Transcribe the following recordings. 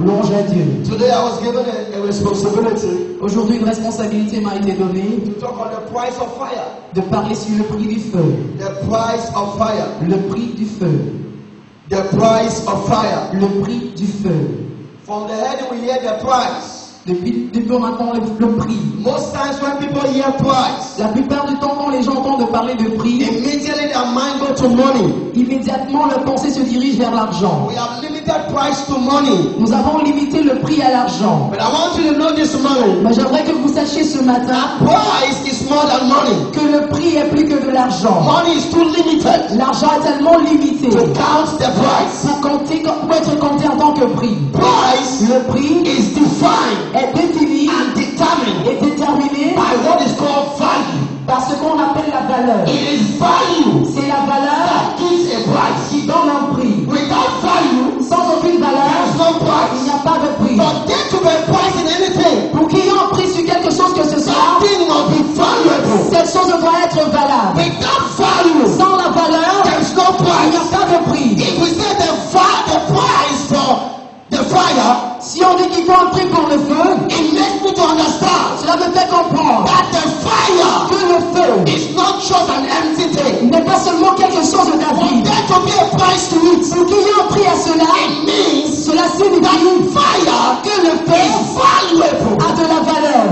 Louange à Dieu. Today I was given a responsibility. Aujourd'hui, une responsabilité m'a été donnée To talk on the price of fire. de parler sur le prix du feu. The price of fire. Le prix du feu. The price of fire. Le prix du feu. From the head we hear the price. Depuis on entend le prix. Most times when people hear price, La plupart du temps, quand les gens entendent parler de prix, immediately their mind go to money. immédiatement leur pensée se dirige vers l'argent. We have limited price to money. Nous avons limité le prix à l'argent. But I want you to know this morning, Mais j'aimerais que vous sachiez ce matin price is more than money. que le prix est plus que de l'argent. Money is too limited L'argent est tellement limité to count the price. pour être compté en tant que prix. Price Le prix is defined est défini and determined et déterminé by what is called value. par ce qu'on appelle la valeur. It is value C'est la valeur that gives a price. qui donne un prix. Without value, Sans aucune there valeur, is no il price. n'y a pas de prix. For there to be a price in anything, Pour qu'il y ait un prix sur quelque chose que ce soit, something must be valuable. cette chose doit être valable. Without value, Sans la valeur, there is no il n'y a price. pas de prix. If we say the price for the fire, Si on dit qu'il faut un prix pour le feu, it makes me to understand cela me fait comprendre that the fire que le feu is not just an empty thing. n'est pas seulement quelque chose For d'avide. there to be a price to it, Pour qu'il y ait un prix à cela, it means cela signifie fire que le feu is valuable. a de la valeur.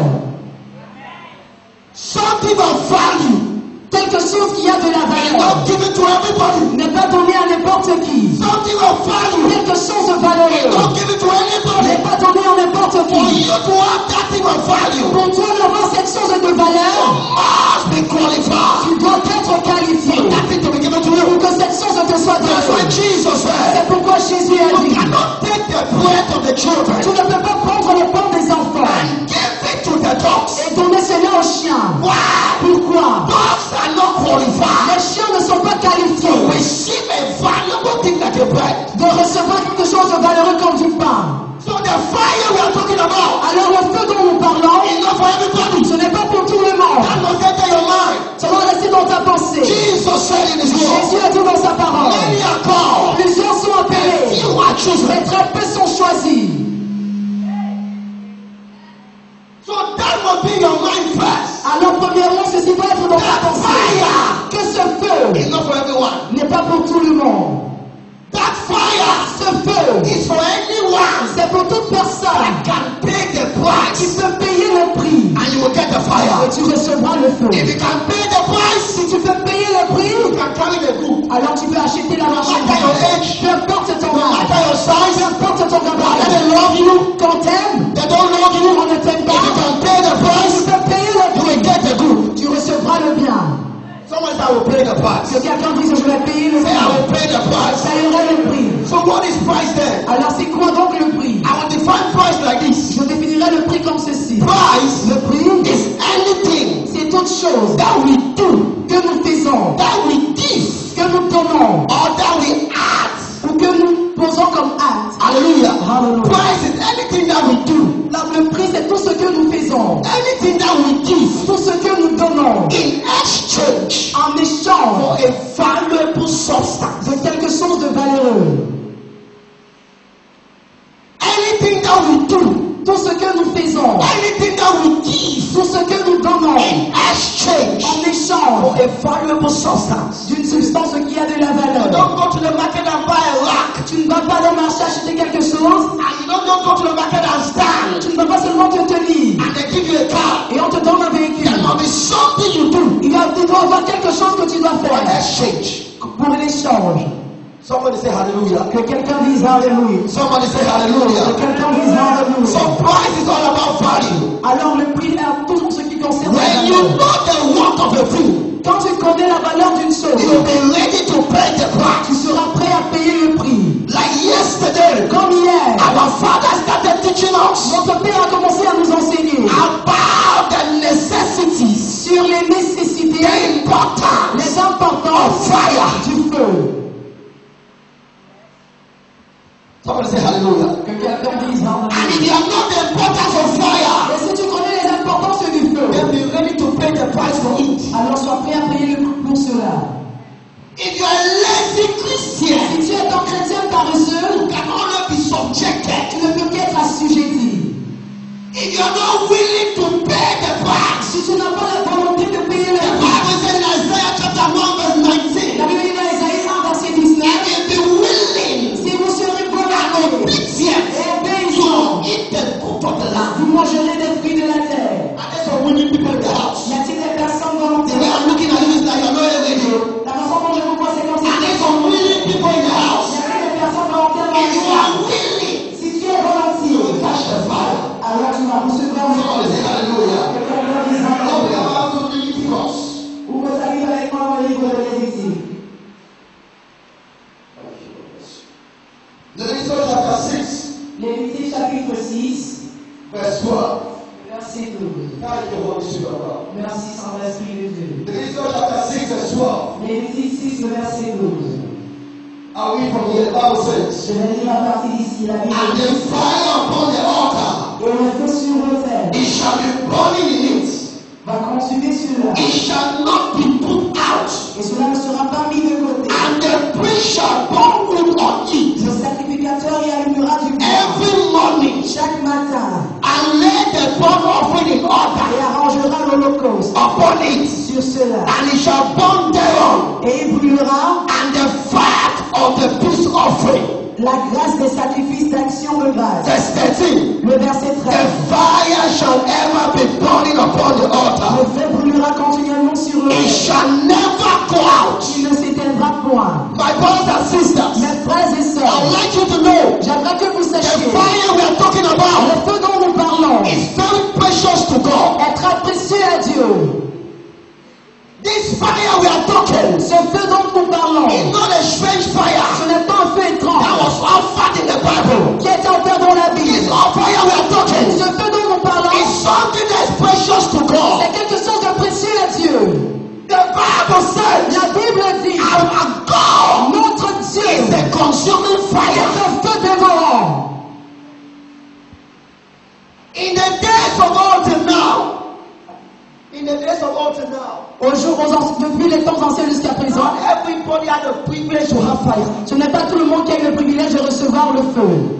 Something of value Quelque chose qui a de la is valeur not given to everybody. n'est pas donné à n'importe qui. Something of value Quelque chose de is valeureux not given to anybody. n'est pas donné à n'importe For qui. you to have that thing of value, Pour toi d'avoir cette chose de you valeur, must be qualified. tu dois être qualifié For that thing to be given to you. pour que cette chose te soit That's why donnée. Jesus said, C'est pourquoi Jésus a you dit, cannot take the bread of the tu children ne peux pas prendre le pain des enfants and give it to the dogs. et donner cela aux chiens. Why? Pourquoi? Dogs are not qualified Les chiens ne sont pas to qualifiés receive a valuable thing like a bread. de recevoir quelque chose de valeureux comme du pain. So the fire we are talking about Alors le feu dont nous parlons, is not for everybody. ce n'est pas pour tout le monde. That must enter your mind. Ça doit rester dans ta pensée. Jesus said in his word, Jésus a dit dans sa parole, many are called, plusieurs sont appelés, few are chosen. mais très peu sont choisis. So that must be your mind first. Alors premièrement, ceci doit être dans ta That pensée. fire Que ce feu is not for everyone. n'est pas pour tout le monde. That fire Ce feu, is for anyone c'est pour toute personne that can pay the qui price peut payer le prix. and you will get the Et fire. tu recevras le feu. If you can pay the price, Si tu peux payer le you prix, can carry the good. alors tu peux acheter la No matter your marchandise. age, Peu importe ton no âge, matter your peu size, importe ton whether gabarit. they love you, Quand t'aimes, they don't love you, on ne t'aime if you pas. can pay the Tu price, peux payer le you will prix. get the good. Tu recevras le bien. Someone said, I will pay the price. Que quelqu'un dise je vais payer le Say, I prix. will pay the price. Ça ira le prix. So what is price then? Alors c'est quoi donc le prix? I will define price like this. Je définirai le prix comme ceci. Price Le prix, is anything c'est toute chose that we do, que nous faisons, that we give, que nous donnons, or that we add. ou que nous posons comme acte. Hallelujah. Hallelujah. Price is anything that we do, Là, le prix, c'est tout ce que nous faisons, anything that we give tout ce que nous donnons in exchange en for échange a valuable substance. de quelque chose de valeureux. Anything that we do, Tout ce que nous faisons, anything that we give tout ce que nous donnons in exchange en for échange a valuable substance. d'une substance qui a de la You valeur. don't go to the market and buy a rack. Tu ne vas pas dans le marché acheter quelque chose, And you don't go to the market and stand. tu ne vas pas seulement te tenir And they give you a car. et on te donne un véhicule. There must be something you do Il doit y avoir quelque chose que tu dois for faire exchange. pour l'échange. Somebody say hallelujah. Que quelqu'un dise Alléluia. Somebody say Que hallelujah. quelqu'un dise So Alléluia. price is all about value. Alors le prix est tout ce qui concerne la When you valeur. know the worth of a thing, Quand tu connais la valeur d'une chose, you'll be ready to pay the tu price. seras prêt à payer le prix. Like yesterday, Comme hier, our father us Notre Père a commencé à nous enseigner about the necessities, sur les nécessités, the importance les importances of fire. du feu. Somebody say hallelujah. Que quelqu'un dise And Alléluia. if you have not the importance of fire, Et si tu connais les importances du feu, then be ready to pay the price for it. alors sois prêt à payer le prix pour cela. If you are a lazy Christian, Si tu es un chrétien paresseux, you can only be subjected. tu ne peux qu'être assujetti. If you are not willing to pay the price, Si tu n'as pas la volonté de payer le the prix, Bible says in Isaiah chapter 1 verse 19, la Bible dit dans Isaïe 1 verset 19, if you be willing si vous serez and volontaires obedient et obéissants, to eat the fruit of the land. vous mangerez des fruits de la terre. And there's some willing people in the house. Y a-t-il des personnes The way volontaires? I'm looking at you is like you're not a radio. La façon dont je vous vois, c'est comme And ça. there's some willing people in the Y house. a-t-il des personnes volontaires dans If you le are monde? willing, Si tu es you volontiers, will catch the fire. alors tu vas recevoir le Somebody say hallelujah. Quelqu'un dise Now we Alléluia. are about to Leviticus. Ouvre ta Bible avec moi dans le livre de Lévitique. Leviticus chapter 6, Lévitique chapitre 6, verse 12. verset 12. That is the Holy Spirit of God. Merci sans l'Esprit de Dieu. Leviticus chapter 6, verse 12. Lévitique 6, le verset 12. I read from here. The Bible says, Je vais lire la partie d'ici, la Bible. and the fire upon the altar, Et le feu sur l'autel it shall be burning in it. va consumer cela. It shall not be put out. Et cela ne sera pas mis de côté. And the priest shall burn wood on it Le sacrificateur y allumera du bois every morning, chaque matin and lay the burnt offering in et order arrangera l'holocauste upon it, sur cela. and it shall burn thereon, Et il brûlera and the fat of the peace offering. la grâce des sacrifices d'action de grâce. Verse 13. Le verset The 13. fire shall ever be burning upon the altar. Le feu brûlera continuellement sur It l'autel. shall never go out. Il ne s'éteindra point. My brothers and sisters, Mes frères et I would sœurs, like you to know j'aimerais que vous the sachiez, fire we are talking about le feu dont nous parlons is very precious to God. est très précieux à Dieu. This fire we are talking Ce feu dont nous parlons, is not a strange ce fire n'est pas un feu that étrange was offered in the Bible. qui est offert dans la This Bible. fire we are talking Ce feu dont nous parlons, is something that is precious to God. c'est quelque chose de précieux à Dieu. The Bible says La Bible dit, our God notre Dieu is a consuming est fire. un feu dévorant. In the days of old till now, in the days of old till now, Depuis les temps anciens jusqu'à présent, not everybody had the privilege to have fire. ce n'est pas tout le monde qui a eu le privilège de recevoir le feu.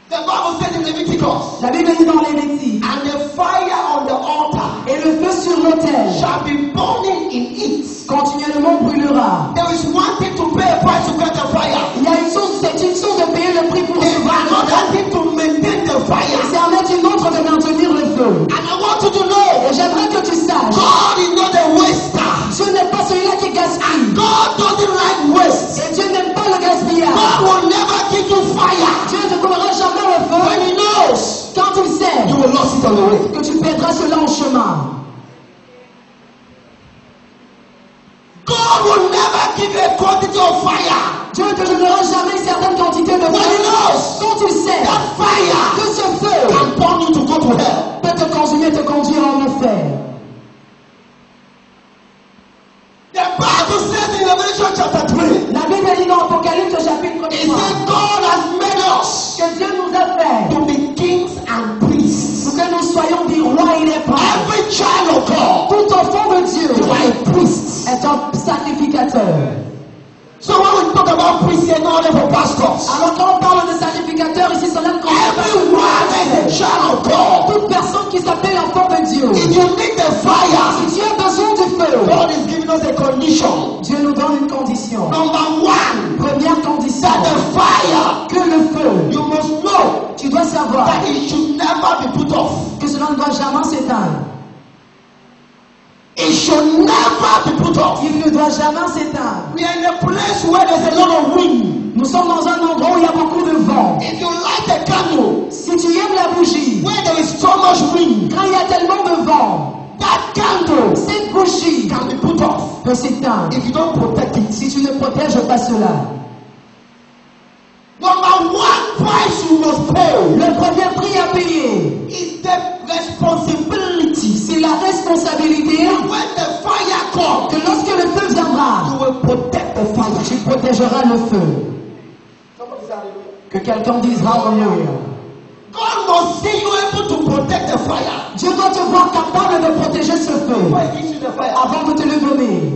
The Bible says in Leviticus, La Bible dit dans les Lévites, and the fire on the altar et le feu sur l'autel shall be burning in it. continuellement brûlera. There is one thing to pay a price to get the fire. Il y a une chose, c'est une chose de payer le prix pour There's recevoir le feu. another thing to maintain the fire. C'est en être une autre de maintenir le feu. And I want you to know, Et j'aimerais que tu saches, God is not a waster. Dieu n'est pas celui-là qui gaspille. God doesn't like waste. Et Dieu n'aime pas le gaspillage. God will never give you fire Dieu ne courra jamais le when feu He knows quand il sait you will lose it on the way. que tu perdras cela en chemin. God will never give you a quantity of fire Dieu ne te donnera jamais une certaine quantité de when He feu knows quand il sait that fire que ce feu can burn you to go to hell. peut te consumer, te conduire en enfer. The Bible says in Revelation chapter 3, La Bible dit dans Apocalypse chapitre it 3 says God has made us que Dieu nous a fait to be kings and priests. pour que nous soyons des rois et des princes. Every child of God, Tout enfant de Dieu you are a priest. est un sacrificateur. So when we talk about priests, it's not only for pastors. Alors quand on parle de sacrificateur ici, cela ne concerne pas tout le Everyone is a monde. child of God. Toute personne qui s'appelle enfant de Dieu. If you need the fire, Si tu as besoin du feu, God is giving us a condition. Dieu nous donne une condition. Number one, Première condition, that the fire, que le feu, you must know tu dois savoir that it should never be put off. que cela ne doit jamais s'éteindre. It should never be put off. Il ne doit jamais s'éteindre. We are in a place where there's a lot of wind. Nous sommes dans un endroit où il y a beaucoup de vent. If you light a candle Si tu aimes la bougie, where there is so much wind, quand il y a tellement de vent, that candle cette bougie can be put off peut s'éteindre. if you don't protect it. Si tu ne protèges pas cela. Number one price you must pay Le premier prix à payer. is the responsibility. C'est la responsabilité When the fire comes, que lorsque le feu viendra, you will protect the fire. tu protégeras le feu. Somebody say hallelujah. Que quelqu'un dise Hallelujah. God must see you able to protect the fire. Dieu doit te voir capable de protéger ce feu Before he gives you the fire. avant de te le donner.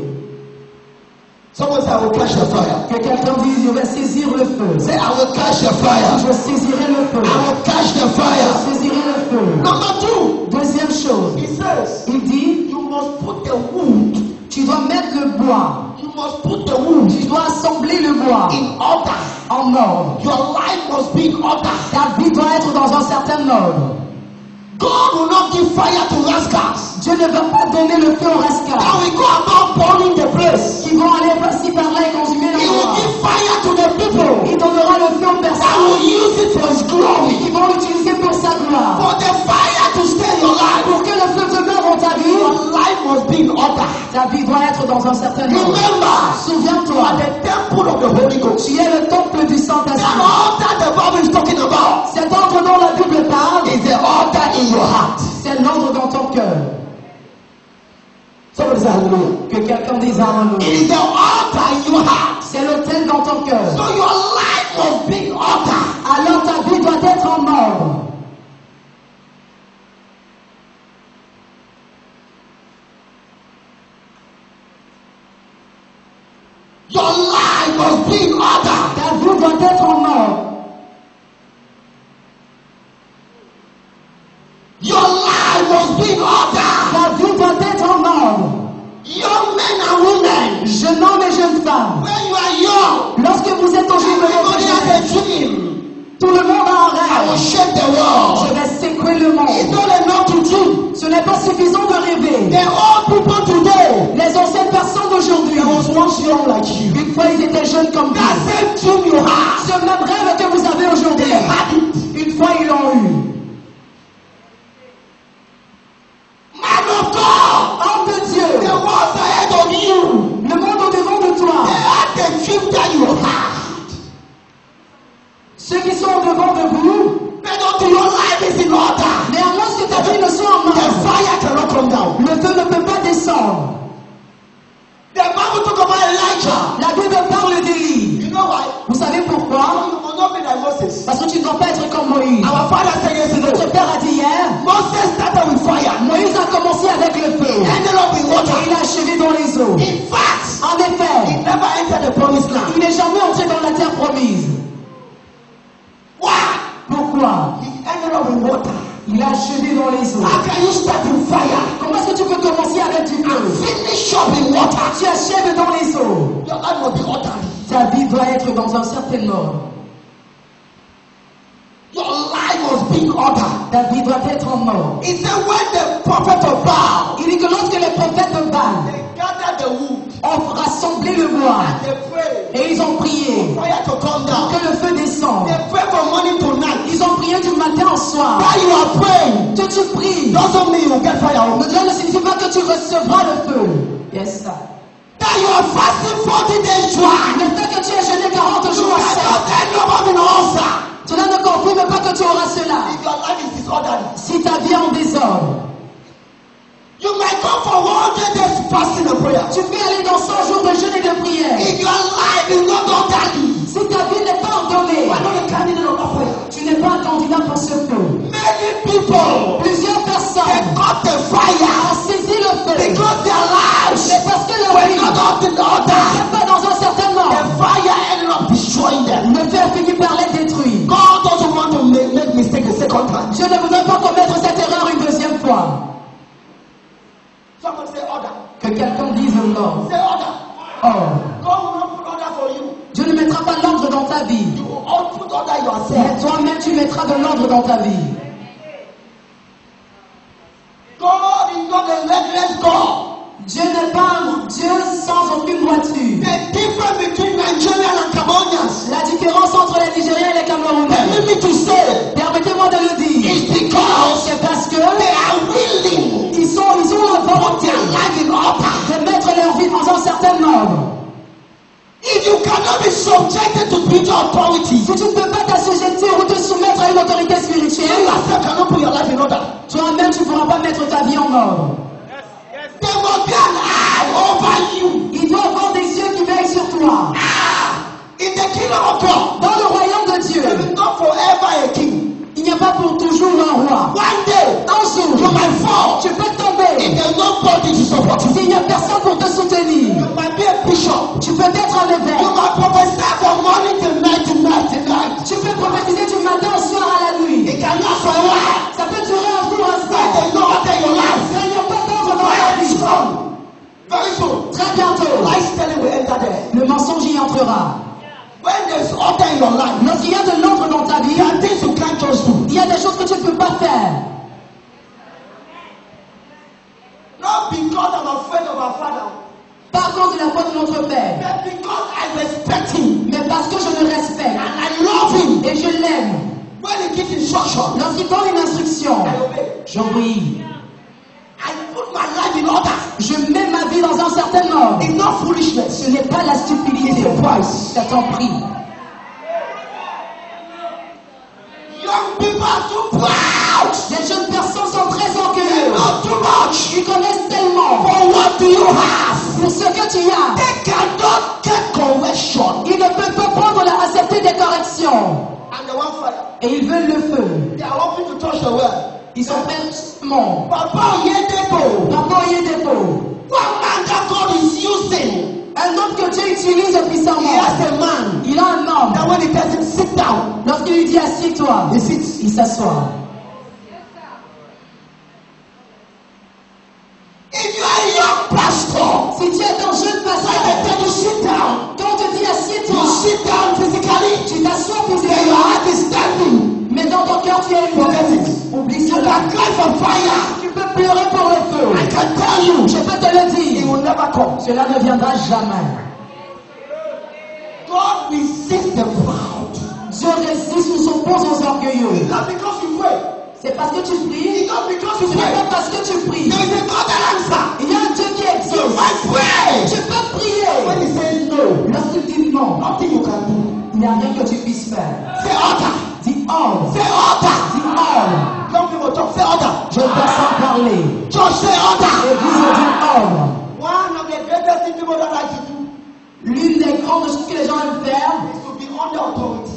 Someone say, I will catch the fire. Que quelqu'un dise je vais saisir le feu. Say, I will catch the fire. Je saisirai le feu. I will catch the fire. Je saisirai le feu. Number two, Deuxième chose, he says, il dit you must put the wood. tu dois mettre le bois. You must put the wood Tu dois assembler le bois in order. en ordre. Your life must be in order. Ta vie doit être dans un certain ordre. God will not give fire to rascals. Dieu ne va pas donner le feu aux That rascals will go about burning the place. qui vont aller par-ci par-là et consumer He will l'endroit. give fire to the people Il donnera le feu aux that personnes will use it for his glory. qui vont l'utiliser pour sa gloire. For the fire to stay in your life, Pour que le feu demeure dans ta vie, your life must be in order. ta vie doit être dans un certain ordre. Remember, you Souviens-toi, are the temple of the Holy Ghost. tu es le temple du The Saint-Esprit. altar the Bible is talking about Cet ordre dont la Bible parle, is the altar in your heart. c'est l'ordre dans ton cœur. Somebody say hallelujah. Que quelqu'un dise It Hallelujah. is the altar in your heart. C'est l'autel dans ton cœur. So your life must be in order. Alors ta vie doit être en ordre. Your life must be in order. Ta vie doit être en ordre. Your life must be in order. Ta vie doit être en ordre. Young men and women, Jeune homme et jeune femme, when you are young, lorsque vous êtes au jour de votre everybody has jeunesse, a dream. tout le monde a un I will rêve. shake the Je world. vais secouer le It's monde. not enough to dream. Ce n'est pas suffisant de rêver. The old people today, Les anciennes personnes d'aujourd'hui, there was once young like you. une fois ils étaient jeunes comme That vous. same dream you have, Ce même rêve que vous avez aujourd'hui, they had it. une fois ils l'ont eu. Man of God, Homme de the Dieu, ones ahead of you, le monde au-devant de toi, they had the dream that you had. ceux qui sont au-devant de vous, But until your life is in order, mais à lorsque ta vie ne soit en the ordre, fire cannot come down. le feu ne peut pas descendre. The Bible talk about Elijah. La Bible parle d'Élie. You know why? Vous savez pourquoi? You must not be like Moses. Parce que tu ne dois pas être comme Moïse. Our father said yesterday, Notre père a dit hier, Moses started with fire, Moïse a commencé avec le feu. ended up in Et water. il a achevé dans les eaux. In fact, En he effet, never entered the promised land. il n'est jamais entré dans la terre promise. Why? Pourquoi? He ended up in water. Il a achevé dans les eaux. How can you start in fire Comment est-ce que tu peux commencer avec du and feu? finish up in water? Tu achèves dans les eaux. Your life must be orderly. Ta vie doit être dans un certain ordre. Your life must be in order. Ta vie doit être en ordre. He said when the prophet of Baal, Il dit que lorsque les prophètes de Baal they gathered the wood ont rassemblé le bois and they prayed et ils ont prié for fire to come down. que le feu descende, They prayed from morning to night. ils ont prié du matin au soir. While you are praying, Que tu pries, doesn't mean you will get fire. cela ne signifie pas que tu recevras le feu. Yes, sir. That you are fasting 40 days dry. Le fait que tu aies jeûné 40 You jours à sec, cannot end up in ulcer. cela ne confirme pas que tu auras cela. If your life is disorderly, Si ta vie est en désordre, you might go for 100 days fasting and prayer. tu peux aller dans 100 jours de jeûne et de prière. If your life is not orderly, Si ta vie n'est pas ordonnée, you are not a candidate of that fire. tu n'es pas un candidat pour ce feu. Many people, Plusieurs they personnes got the fire ont saisi le feu, because their lives mais parce que leur were vie not up in order. n'est pas dans un certain The ordre, fire ended up destroying them. le feu a fini par les détruire. God doesn't want to make mistake a second time. Je ne voudrais pas commettre cette erreur une deuxième fois. Someone say order. Que quelqu'un dise non. Say order. Oh, God will not put order for you. Dieu ne mettra pas l'ordre dans ta vie. You will all put order yourself. Mais toi-même, tu mettras de l'ordre dans ta vie. God is not a reckless God. Dieu n'est pas un Dieu sans aucune droiture. The difference between Nigerian and Cameroonians, La différence entre les Nigériens et les Camerounais, permit me to say, permettez-moi de le dire, is because c'est parce que they are willing ils ont la to put volonté their life in order. de mettre leur vie dans un certain ordre. If you cannot be subjected to spiritual authority, Si tu ne peux pas t'assujettir ou te soumettre à une autorité you en ordre. There must be an eye over you. Il doit avoir des yeux qui veillent sur toi. In the kingdom of God, Dans le royaume de Dieu, there is not forever a king. il n'y a pas pour toujours un roi. One day, Un jour, you might fall. tu peux If tomber. there's nobody to support you, S'il n'y a personne pour te soutenir, you might be a bishop. tu peux être un You évêque. might prophesy from morning till night, till night, till night. Tu peux prophétiser du matin au soir à la nuit. It can last for a while. Ça peut durer un jour, un But soir. there's no order in your life. Mais il n'y a pas d'ordre dans la Very vie. soon. Very soon. Très bientôt, Lies telling will enter there. le mensonge y entrera. When there's order in your life, Lorsqu'il y a de l'ordre dans ta vie, there are things you can't just do. il y a des choses que tu ne peux pas faire. Not because I'm afraid of our father, Pas à cause de la foi de notre Père, but because I respect him mais parce que je le respecte and I love him. et je l'aime. When he gives instruction, Lorsqu'il donne une instruction, I obey. j'obéis. I put my life in order. Je mets ma vie dans un certain ordre. It's not foolishness. Ce n'est pas la stupidité. It's a price. C'est un prix. Young people are too proud. Les jeunes personnes sont très They orgueilleux. know too much. Ils connaissent tellement. For what do you have? Pour ce que tu as, They cannot get correction. ils ne peuvent pas prendre accepter des corrections. And they want fire. Et ils veulent le feu. They are hoping to touch the well. Ils sont prêts. Mon Papa Oyedepo. papa y est dépôt. One man that God is using. Un homme que Dieu utilise He puissamment. has a man Il a un homme. that when he tells him sit down, Lorsqu'il lui dit assieds-toi, he sits. il s'assoit. If you are a young pastor, Si tu es un jeune when pasteur, they tell you sit down, quand on te dit you assieds-toi, sit down physically, tu t'assois then your physiquement, heart is standing. mais dans ton cœur tu es Forget une. it. Oublie You cela. can cry for fire. Tu peux pleurer pour le I feu. can tell you, Je peux te le it dire. will never come. Cela ne viendra jamais. God resists the proud. Dieu résiste ou s'oppose aux orgueilleux. Not because you pray. C'est parce que tu pries. It's not because Ce you n'est pray. pas parce que tu pries. There is a God that answer. Il y a un Dieu qui You existe. might pray. Tu peux When prier. he says no, Lorsqu'il dit non, nothing you can do. il n'y a rien que tu puisses faire. Say order. Dis ordre. Say order. Dis ordre. Young people talk. Say order. Je ne peux sans parler. Church, say order. Église dit ordre. One of the greatest things people don't like to do L'une des grandes choses que les gens aiment faire, is to be under authority.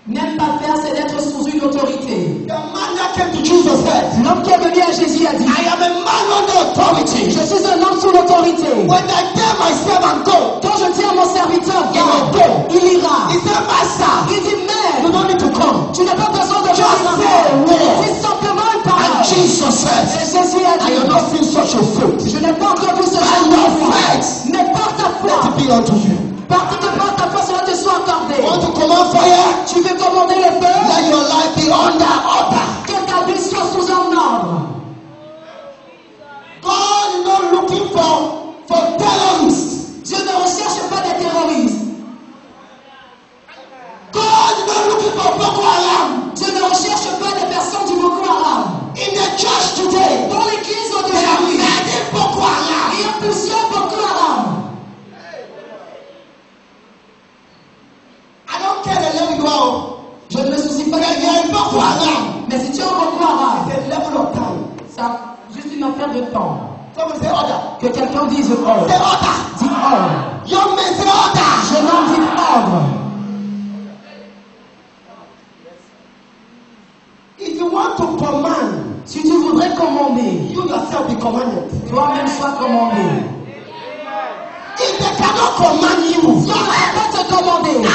n'aiment pas faire, c'est d'être sous une autorité. The man that came to Jesus said, L'homme qui est venu à Jésus a dit, I am a man under authority. je suis un homme sous l'autorité. When I tell my servant go, Quand je dis à mon serviteur, il va go. il ira. He said, Master, Il dit, you mais don't need to come. tu n'as pas besoin de Just venir say a maintenant. word. Dis simplement une And parole. Jesus Et said, Jésus a I have dit, not seen such a faith. je n'ai pas encore vu ce By genre your de foi. faith, Mais par ta let foi, it be unto you. parce que par ta foi, cela te soit accordé. Want to command fire? Tu veux commander le feu, Let your life be under order. que ta vie soit sous un ordre. God is not looking for terrorists. Dieu ne recherche pas des terroristes. God is not looking for Boko Haram. Dieu ne recherche pas des personnes du Boko Haram. In the church today, Dans l'église there are d'aujourd'hui, many Boko Haram. il y a plusieurs Boko Haram. I don't care the level you are. Je ne me soucie pas When you are in Boko Haram, Mais si tu es un Boko Haram, it's a level of time. c'est juste une affaire de temps. Someone say order. Que quelqu'un dise ordre. Say order. Dis ordre. Young men say order. Jeune homme dit ordre. If you want to command, Si tu voudrais commander, you yourself be commanded. toi-même sois commandé. If they cannot command you, Si on ne peut pas te commander,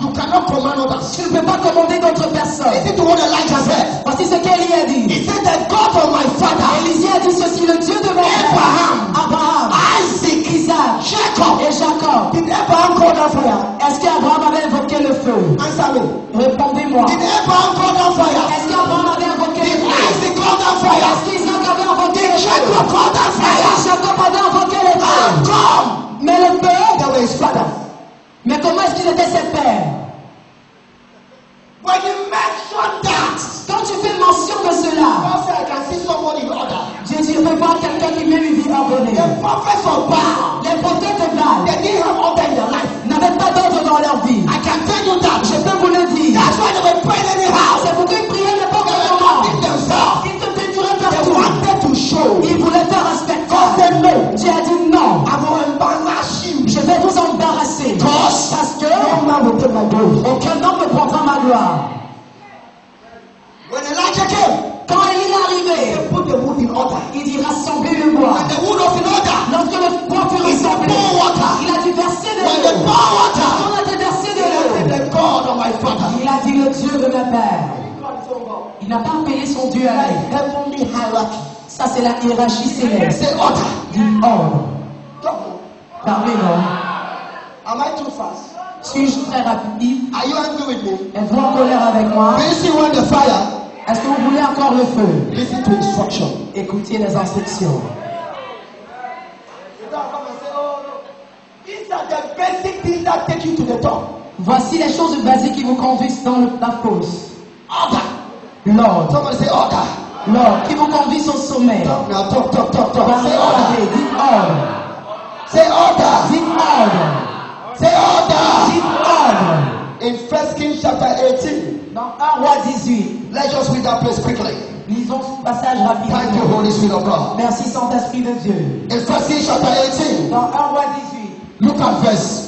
you cannot command others. tu ne peux pas commander d'autres personnes. Listen to what Elijah said. Voici ce qu'Élie a dit. He said, the God of my father, Élisée a dit ceci, le Dieu de mon père, Abraham, Abraham, Isaac, Isaac Jacob. et Jacob. Did Abraham call down fire? Est-ce qu'Abraham avait invoqué le feu? Answer me. Répondez-moi. Did Abraham call down fire? Est-ce qu'Abraham avait invoqué Did le feu? Isaac call down fire? Est-ce qu'Isaac avait invoqué le feu? Jacob call down Est-ce fire? que Jacob avait invoqué le How feu? come Mais le feu, they were his father? mais comment est-ce qu'il était ses pères? When you mention that, Quand tu fais mention de cela, God said, I can see somebody in order. Dieu dit, je peux voir quelqu'un qui mène une vie ordonnée. The prophets of Baal, Les prophètes de Baal they didn't have order in their life. n'avaient pas d'ordre dans leur vie. I can tell you that. Je peux vous le dire. That's why they were praying anyhow. C'est pourquoi ils priaient n'importe They were comment. cutting themselves. Ils se peinturaient They partout. wanted to show gloire. When Elijah came, Quand Élie est arrivé, he put the wood in order. il dit rassemblez le bois. When the wood was in order, Lorsque le bois fut he said, rassemblé, pour water. il a dû verser de When they l'eau. pour water, On a dû verser de he said, l'eau. the God of my father. Il a dit le Dieu de mon père. Il n'a pas appelé son Dieu à Like lui. heavenly hierarchy. Ça, c'est la hiérarchie céleste. Say order. Dit ordre. Double. Parlez-moi. Am I too fast? Suis-je très rapide? Are you angry with me? Êtes-vous en colère avec moi? Do you see when the fire? Est-ce que vous voulez encore le feu? Listen to instruction. Écoutez les instructions. You don't come and say, oh no. These are the basic things that take you to the top. Voici les choses basiques qui vous conduisent dans la fosse. Order. L'ordre. Somebody say order. L'ordre qui vous conduisent au sommet. Talk now, talk. Parlez, Say order. parlez, dites ordre. Say order. Dites ordre. Say order. Dites ordre. In 1 Kings chapter 18. Dans 1 Roi 18. Let's just read that place quickly. Lisons ce passage Thank you, rapidement. Holy Spirit of God. Merci Saint-Esprit de Dieu. In 1 Kings chapter 18. Dans 1 Roi 18. Look at verse.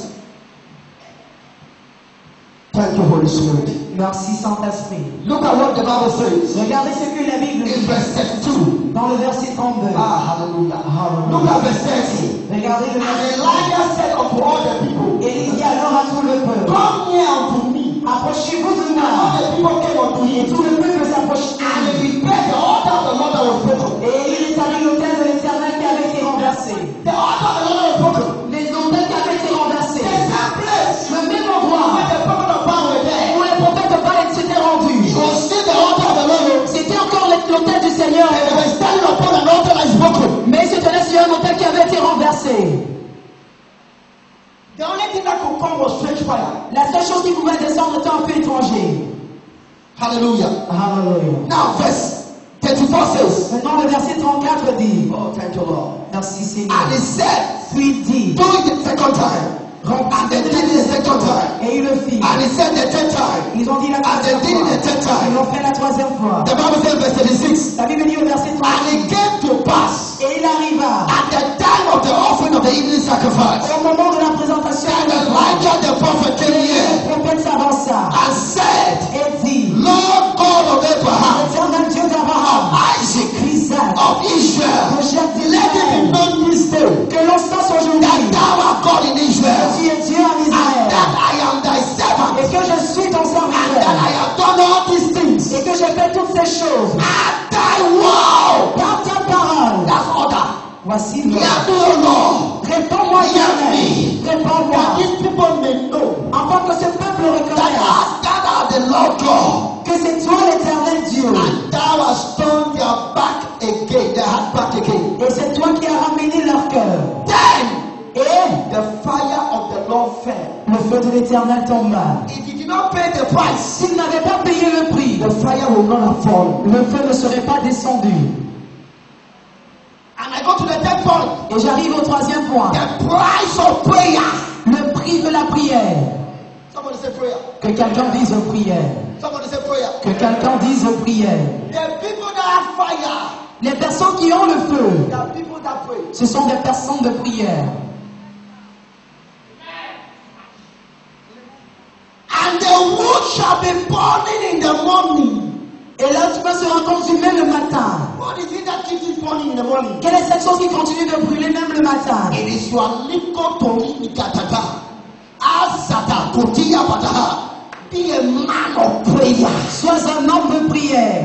Thank you, Holy Spirit. Merci Saint-Esprit. Look at what the Bible says. Regardez ce que la Bible In dit verse 32. dans le verset 32. Ah, hallelujah. Look at verse 30. Regardez le And verset 30. Elijah said unto all the people, Élie dit alors à tout le peuple, come near unto me. approchez-vous de And moi. all the people came unto Et him. tout le peuple s'approche de And lui. he prepared the altar of the Lord that was broken. Et Élie établit l'autel de l'Éternel qui avait été renversé. The altar of the Lord that was broken. Les autels qui avaient été renversés. The same place Le même where endroit the prophet of Baal were there. où les prophètes de Baal s'étaient rendus. You will see the altar of the Lord. C'était encore l'autel du Seigneur. And they were standing upon an altar that is broken. Mais il se tenait sur un autel qui avait été renversé. The only thing that could come was strange fire. La seule chose qui pouvait descendre était un feu étranger. Hallelujah. Hallelujah. Now verse 34 says, Maintenant le verset 34 dit, oh, thank you, Lord. merci Seigneur. And he said, Puis il dit, do it the second time. And they did it the second time. et il le fit. And he said the third time. Ils ont dit la And they troisième did it the fois. third Ils time. l'ont fait la troisième fois. The Bible says verse 36. La Bible dit au verset And 36. it came to pass Et il arriva at the time of the offering of the evening sacrifice. au moment de la présentation And de Elijah the prophet came near le prophète s'avança and said, et dit, Lord God of Abraham, Éternel Dieu d'Abraham, Isaac, d'Isaac, of Israel, de Jacques let it be d'Israël, known this day que l'on sache aujourd'hui that thou art God in que Israel, tu es Dieu en and Israël that I am thy et servant, que je suis ton and that serviteur I have done all these things et que j'ai fait toutes ces choses at thy word. par ta parole. That's order. Voici Hear l'ordre. me, O Lord, Réponds-moi, Éternel. that Réponds-moi. these people may know Afin que ce peuple that reconnaisse thou art the Lord God, que c'est toi l'éternel Dieu. and thou hast turned their back again, their heart back again. Et c'est toi qui as ramené leur cœur. Then Et the fire of the Lord fell. le feu de l'éternel tomba. If you did not pay the price, S'il n'avait pas payé le prix, the fire will not have fallen. le feu ne serait pas descendu. And I go to the third point. Et j'arrive au troisième point. The price of prayer. Le prix de la prière. Somebody say prayer. Que quelqu'un dise prière. Somebody say prayer. Que quelqu'un dise prière. The people that have fire, Les personnes qui ont le feu, they are people that pray. ce sont des personnes de prière. And the wood shall be burning in the morning. Et là, tu peux se consumé le matin. What is it that keeps it burning in the morning? Quelle est cette chose qui continue de brûler même le matin? It is your likotori nikatata. Asata kotia pataha. Be a man of prayer. Sois un homme de prière.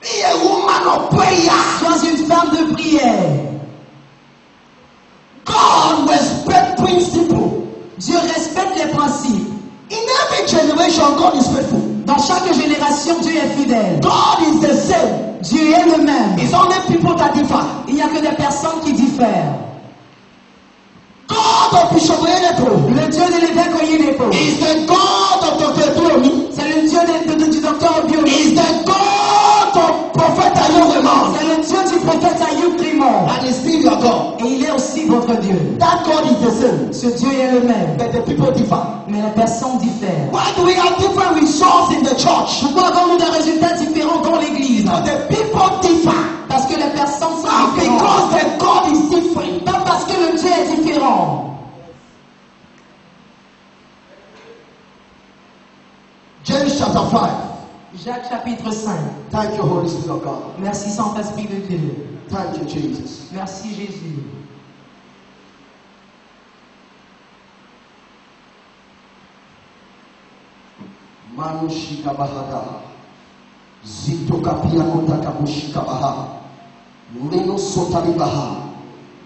Be a woman of prayer. Sois une femme de prière. God respects principle. Dieu respecte les principes. In every generation, God is faithful. Dans chaque génération, Dieu est fidèle. God is the same. Dieu est le même. It's only people that differ. Il n'y a que des personnes qui diffèrent. God of Bishop Oyedepo Le Dieu de l'évêque Oyedepo, is the God of Dr. Tuomi. c'est le Dieu du docteur Obiori. Is the God of Prophet Ayub Raymond. C'est le Dieu du prophète Ayub Clément. And is still your God. Et il est aussi votre Dieu. That God is the same. Ce Dieu est le même. But the people differ. Mais les personnes diffèrent. Why do we have different results in the church? Pourquoi avons-nous des résultats différents dans l'église? Because the people differ. Parce que les personnes sont And différentes. because the God is different. Pas parce que le Dieu est différent. James chapter 5. Jacques chapitre 5. Thank you, Holy Spirit of God. Merci Saint-Esprit de Dieu. Thank you, Jesus. Merci Jésus. Manushika bahada. Zito kapia kotaka mushika baha. Leno sotari baha.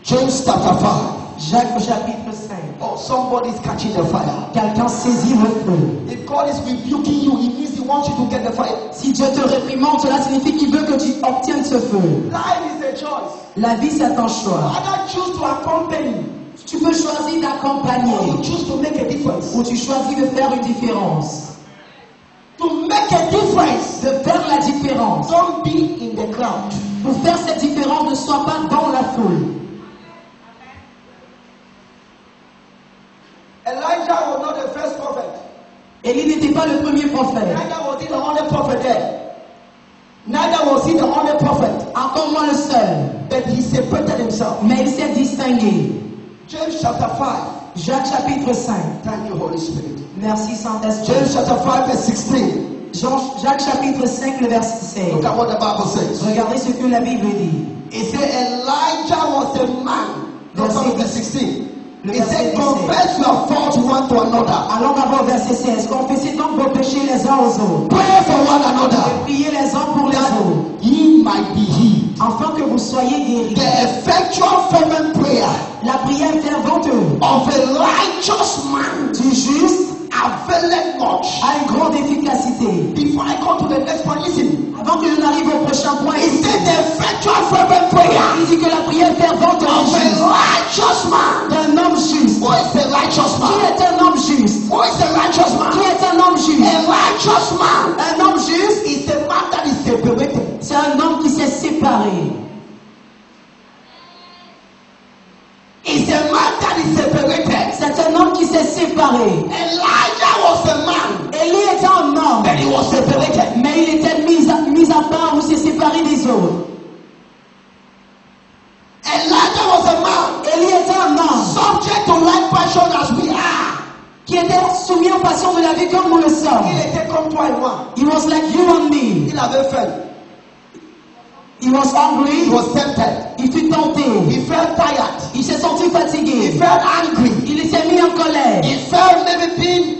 James chapter 5. Jacques chapitre 5. Oh, somebody's catching the fire. Quelqu'un saisit le feu. If God is rebuking you, it means He wants you to get the fire. Si Dieu te réprimande, cela signifie qu'il veut que tu obtiennes ce feu. Life is a choice. La vie, c'est un choix. Either choose to accompany Tu peux choisir or d'accompagner you choose to make a difference. ou tu choisis de faire une différence. To make a difference, De faire la différence. don't be in the crowd. Pour faire cette différence, ne sois pas dans la foule. Elijah was not the first prophet. Élie n'était pas le premier prophète. Neither was he the only prophet there. Neither was he the only prophet. Encore moins le seul. But he separated himself. Mais il s'est distingué. James chapter 5. Jacques chapitre 5. Thank you, Holy Spirit. Merci Saint-Esprit. James chapter 5 verse 16. Jacques chapitre 5, le verset 16. Look at what the Bible says. Regardez ce que la Bible dit. It said Elijah was a man. Look at verse 16. It said, confess your faults one to another. Allons d'abord au verset 16. Confessez donc vos péchés les uns aux autres. Pray for one Et another. priez les uns pour les autres. Ye might be healed. Afin que vous soyez guéris. The effectual fervent prayer La prière fervente of a righteous man du juste availeth much. a une grande efficacité. Before I come to the next point, listen. Avant que je n'arrive au prochain point, It said the effectual fervent prayer il dit que la prière fervente of du juste, a righteous man. d'un homme juste. Who is a righteous Qui man? est un homme juste? Who is a righteous Qui man? est un homme juste? A righteous man Un homme juste, is a man that is separated. c'est un homme qui s'est séparé. Is a man that is separated. C'est un homme qui s'est séparé. Elijah was a man, Élie était un homme, but he was separated. mais il était mis à part ou s'est séparé des autres. Elijah was a man, Élie était un homme subject to like passion as we are. qui était soumis aux passions de la vie comme nous le sommes. Il était comme toi et moi. He was like you and me. Il avait faim. He was He hungry. was tempted. Il fut tenté. He felt tired. Il s'est senti He fatigué. felt angry. Il s'est mis en colère. He felt maybe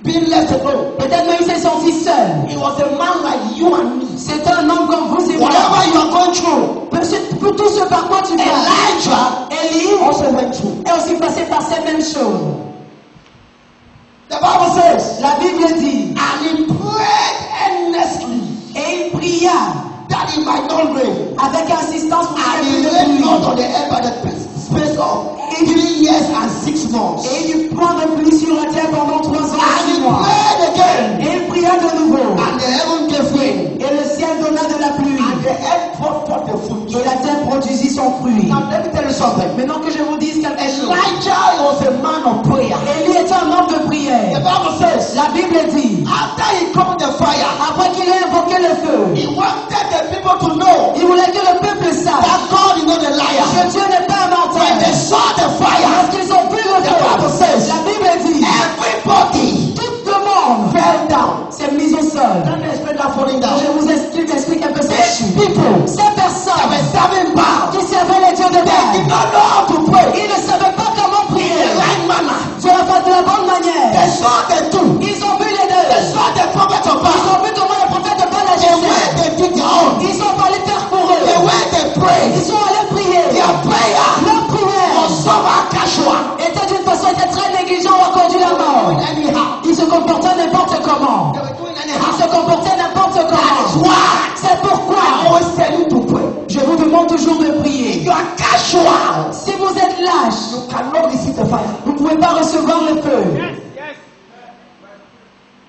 being left alone. Peut-être même il s'est senti seul. He was a man like you and me. C'est un homme comme vous et moi. Whatever you are going through, Pour tout ce par quoi tu passes. Elijah Élie also went through. est aussi passé par ces mêmes choses. The Bible says, La Bible dit, and he prayed earnestly et il pria that it might not rain. avec insistance pour And qu'il he y ait rained plus de not pluie. on the earth by the space of 3 years and 6 months. Et il y eut point de pluie sur la terre pendant 3 ans And et 6 he mois. prayed again, Et il pria de nouveau. and the heaven gave rain, Et le ciel donna de la pluie. and the earth brought forth the fruit. Et la terre produisit son fruit. Now let me tell you something. Maintenant que je vous dise quelque chose. Elijah was a man of prayer. Élie est un homme de The prière. Bible says, La Bible dit, after he called the fire, après qu'il ait invoqué le feu, he wanted the people to know il voulait que le peuple sache that God is not a liar. que Dieu n'est pas un When they menteur. saw the fire, Lorsqu'ils ont vu le the Bible feu, says, la Bible dit, everybody tout le monde fell down. s'est mis au sol. Let me explain that falling down. Je vous explique un peu ça. These people Ces that personnes were serving Baal, qui servaient les dieux de they did Baal, not know how to pray ils ne savaient pas comment in prier the right manner. de la bonne They manière. saw the two. Ils ont vu les They deux. saw the prophet of Ils Baal. ont vu comment le prophète de Baal The way agissait. they did their own. Ils sont allés faire pour The eux. way they Ils prayed. sont allés prier. Their prayer Leur prière was somehow casual. était d'une façon était très négligente ou encore du la mort. Anyhow. Ils se comportaient n'importe comment. They were doing Ils anyhow. se comportaient n'importe That is comment. why C'est I pourquoi always tell you to pray. je vous demande toujours de If prier. you are casual, Si vous êtes lâche, you cannot receive the fire. vous ne pouvez pas recevoir le feu.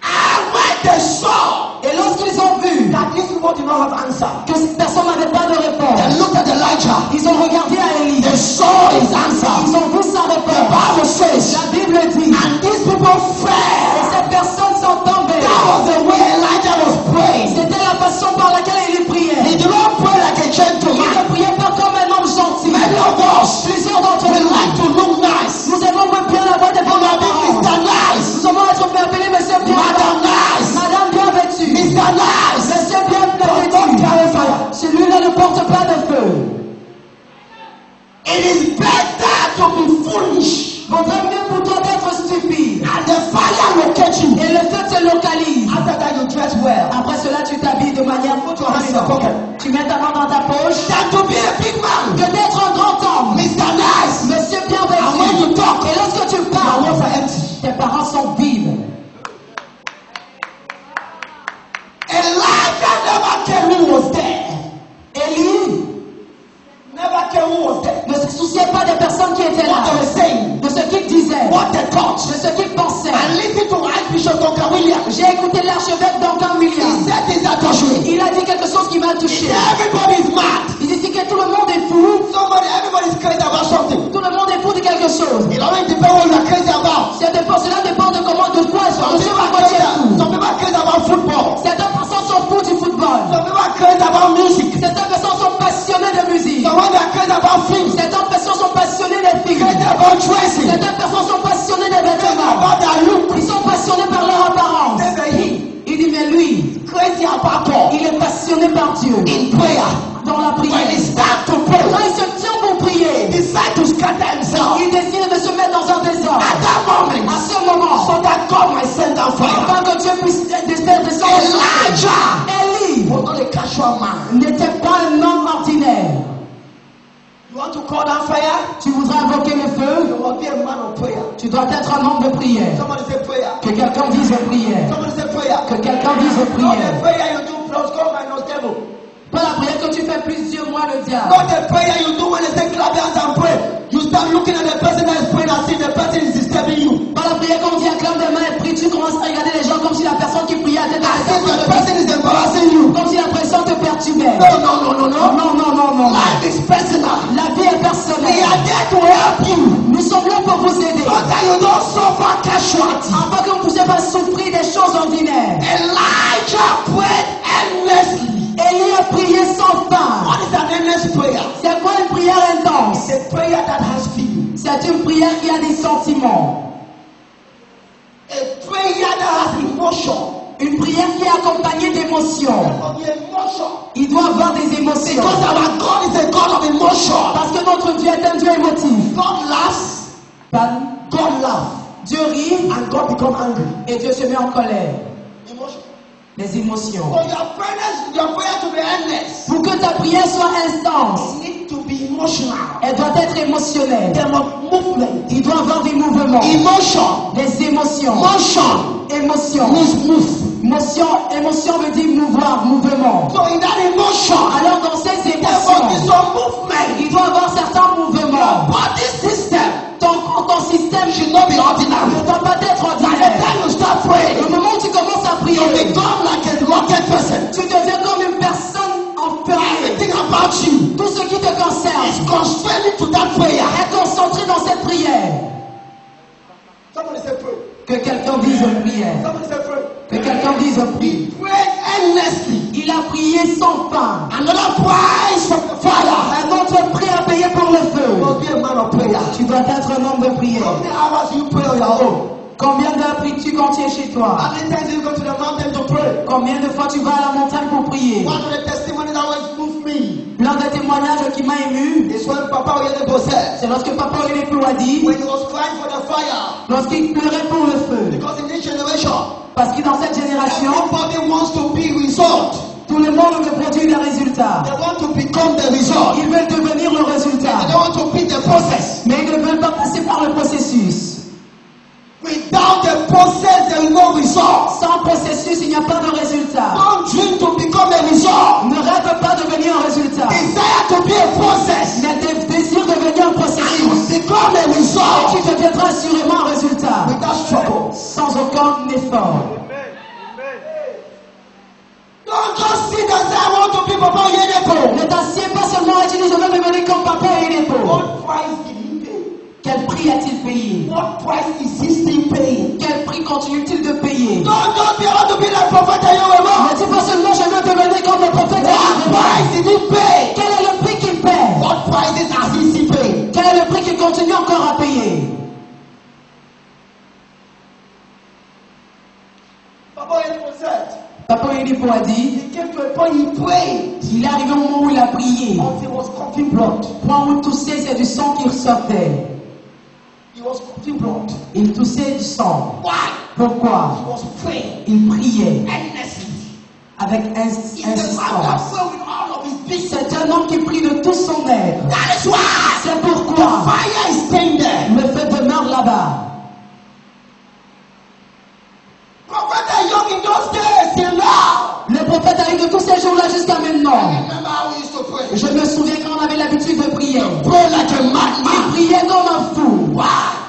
And when they saw Et lorsqu'ils ont vu that these people did not have answer, que cette personne n'avait pas de réponse, they looked at Elijah. ils ont regardé à Élie. They saw his answer. Ils ont vu sa The réponse. Bible says, La Bible dit, and these people et fell. cette personne sont tombées. That was the way Elijah was praying. C'était la façon par laquelle Élie He priait. did not pray like a Il gentleman. ne priait pas comme un homme gentil. Many of us, Plusieurs d'entre we nous, like to look nice. nous aimons bien avoir des bonnes Maybe apparences. Mr. Nice, Nous aimons être appelés Monsieur Bien, Madam Nice, Madame well. Après cela, tu t'habilles de manière Put your hand in your pocket. Tu mets ta main dans ta poche. That to be a big man, Que d'être un grand homme. Mr. Nice. Monsieur And when bienvenu. you talk, Et lorsque tu your parles, words are empty. tes paroles sont vides. Elijah never cared who was there. Élie Never cared who was there. ne se souciait pas des personnes qui étaient What they là, were saying, de ce qu'ils disaient, what they thought. de ce qu'ils pensaient. And listen to Archbishop Duncan Williams. J'ai écouté l'archevêque Duncan He Williams. said this that touched me. Il a dit quelque chose qui m'a He touché. said everybody is mad. Il dit que tout le monde est fou. Everybody is crazy about something. Tout le monde est fou de quelque chose. It only depends what you are crazy about. Cela dépend de comment, de quoi, Some de ce people à quoi tu es fou. are crazy about football. Certaines personnes sont fous du football. Some people are crazy about music. Certaines personnes sont passionnées de musique. Some people are crazy about films. Certaines personnes sont passionnées des films. Crazy about dressing. Certaines personnes sont passionnées des Crazy vêtements. about their look. Ils sont passionnés par leur apparence. Il dit, mais lui, Crazy about God. il est passionné par Dieu. In prayer. Dans la When prière. he starts to pray, Quand il se tient pour prier, he decides to scatter himself. il décide de se mettre dans un désordre. At that moment, À ce moment, so that God might send down fire. afin que Dieu puisse descendre. Elijah Élie was not a casual man. n'était pas un homme ordinaire. You want to call down fire? Tu voudrais invoquer le feu, You must be a man of prayer. tu dois être un homme de prière. Somebody say prayer. Que quelqu'un dise prière. Somebody say prayer. Que quelqu'un dise Not the prière. prayer you do plus God minus devil. Pas la prière que tu fais plus Dieu, moi le diable. Not the prayer you do when they say clap your hands and pray. You start looking at the person that is praying and see the person is disturbing you. Pas la prière qu'on dit acclame des mains et prie, tu commences à regarder les gens comme si la personne qui priait était As if the person is embarrassing you. comme si la personne te perturbait. No, no, no, no, no. Non, non, non, non. Life is personal. La vie est We personnelle. are there to help you. Nous sommes là pour vous aider. So that you don't suffer casualty. Afin que vous ne puissiez pas souffrir des choses ordinaires. Elijah prayed endlessly. Élie a prié sans fin. What is an endless prayer? C'est quoi une prière intense? It's a prayer that has feelings. C'est une prière qui a des sentiments. A prayer that has emotion. Une prière qui est accompagnée d'émotions. Of the emotion. Il doit avoir des émotions. Because our God is a God of emotion. Parce que notre Dieu est un Dieu émotif. God laughs, Pardon? God laughs, Dieu rit and God becomes angry. et Dieu se met en colère. Emotion. Les émotions. For your prayer to be endless, Pour que ta prière soit intense, it needs to be emotional. elle doit être émotionnelle. There must movement. Il doit avoir des mouvements. Emotion. Des émotions. Motion. Émotion. Émotion veut dire mouvoir, mouvement. So in that emotion, Alors dans ces there must be émotions, some movement. il doit y avoir certains mouvements. Your body system Ton système should not be ordinary. ne doit pas être By the ordinaire. time you start praying, Au moment où tu commences à prier, you become like a rocket person. tu deviens comme une personne enfermée. Everything about you Tout ce qui te concerne is constrained to that prayer. est concentré dans cette prière. Somebody say pray. Que quelqu'un dise prière. Somebody say pray. Que quelqu'un dise prière. He prayed endlessly. Il a prié sans fin. Another price from the fire. Un autre prix à payer pour le You feu. must be a man of prayer. Tu dois être un homme de prière. How many hours you pray on your own? Combien d'heures pries-tu quand tu es chez toi? How many times you go to the mountain to pray? Combien de fois tu vas à la montagne pour prier? One of the testimonies that always moved me L'un des témoignages qui m'a ému, is when Papa Oyedepo said, c'est lorsque Papa Oyedepo a dit, when he was crying for the fire, lorsqu'il pleurait pour le feu, because in this generation, parce que dans cette génération, everybody wants to be result. tout le monde veut produire des résultats. They want to become the result. Ils veulent devenir le They résultat, don't want to be the process. mais ils ne veulent pas passer par le processus. Without the process, there is no result. Sans processus, il n'y a pas de résultat. Don't dream to become a result. Ne rêve pas de devenir un résultat, Desire to be a process. mais désire devenir un And you processus. become a Et result tu deviendras assurément un résultat, without struggle. sans aucun effort. Don't just sit and say, I want to be Papa Oyedepo. Ne t'assieds pas seulement et tu dis je vais devenir comme Papa Oyedepo. What price did he pay? Quel prix a-t-il payé? What price is he still paying? Quel prix continue-t-il de payer? Don't just be able to be like Prophet Ayowewo. Ne dis pas seulement je veux devenir comme le prophète. What price did he pay? Quel est le prix qu'il paie? What prices has he still paying? Quel est le prix qu'il continue encore à payer? Papa Oyedepo said, Papa Oyedepo a dit, he came to a point he prayed il est arrivé au moment où il a prié. until he was coughing blood. Point où toussait, c'est du sang qui ressortait. He was coughing blood. Il toussait du sang. Why? Pourquoi? He was praying Il priait endlessly. avec He's a man that insistance. prayed with all of his being. C'est un homme qui prie de tout son être. That is why C'est the pourquoi fire is staying there. le feu demeure là-bas. Prophet Young in those days till now. Le prophète a eu de tous ces jours-là jusqu'à maintenant. Remember how we used to pray? Je me souviens quand on avait l'habitude de prier. Pray like a Il madman. priait comme un fou. Why?